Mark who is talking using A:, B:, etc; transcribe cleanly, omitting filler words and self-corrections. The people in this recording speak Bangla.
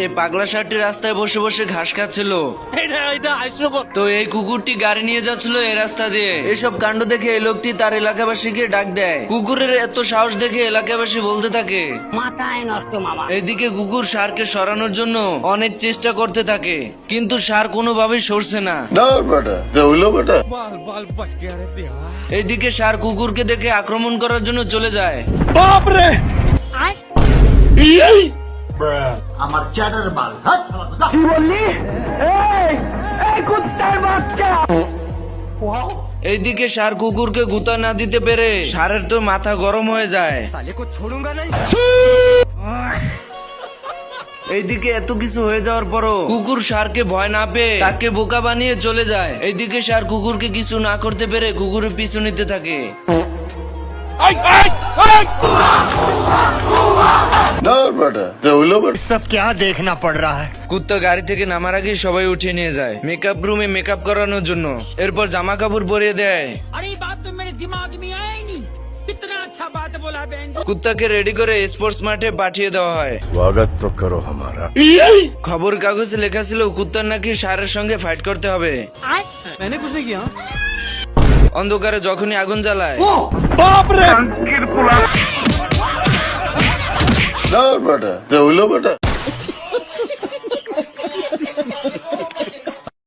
A: এই পাগলা ষাটটি রাস্তায় বসে বসে ঘাস খাচ্ছিল। তো এই কুকুরটি গাড়ি নিয়ে যাচ্ছিল এই রাস্তা দিয়ে। এসব কাণ্ড দেখে এই লোকটি তার এলাকাবাসীকে ডাক দেয়। কুকুরের এত সাহস দেখে এলাকাবাসী বলতে থাকে,
B: মাথায় নষ্ট মামা।
A: এইদিকে কুকুর ষাঁড়কে সরানোর জন্য অনেক চেষ্টা করতে থাকে, কিন্তু ষাঁড় কোনোভাবেই সরছে না। এইদিকে ষাঁড় কুকুরকে দেখে আক্রমণ করার জন্য চলে যায়।
C: আমার চ্যাটার বাল
B: কি বললি? এই কুত্তার বাচ্চা!
A: এইদিকে ষাঁড় কুকুরকে গুতা না দিতে পেরে ষাঁড়ের তো মাথা গরম হয়ে যায়। এইদিকে এত কিছু হয়ে যাওয়ার পরও কুকুর ষাঁড়কে ভয় না পেয়ে তাকে বোকা বানিয়ে চলে যায়। এইদিকে ষাঁড় কুকুরকে কিছু না করতে পেরে কুকুরের পিছু নিতে থাকে।
C: सब क्या देखना पड़ रहा है।
A: কুত্তা গাড়ি থেকে নামার আগে সবাই উঠিয়ে নিয়ে যায় মেকআপ রুমে মেকআপ করানোর জন্য। এরপর জামা কাপড় পরিয়ে দেয়।
B: अरे ये बात तो मेरे दिमाग में आया ही नहीं। कितना अच्छा बात बोला बहन।
A: কুত্তাকে রেডি করে স্পোর্টস মাঠে পাঠিয়ে দেওয়া হয়।
D: स्वागत तो करो हमारा।
A: খবর কাগজে লেখা ছিল কুত্তার নাকি ষাঁড়ের সঙ্গে ফাইট করতে হবে। অন্ধকারে যখনই আগুন জ্বালায়
D: बेटा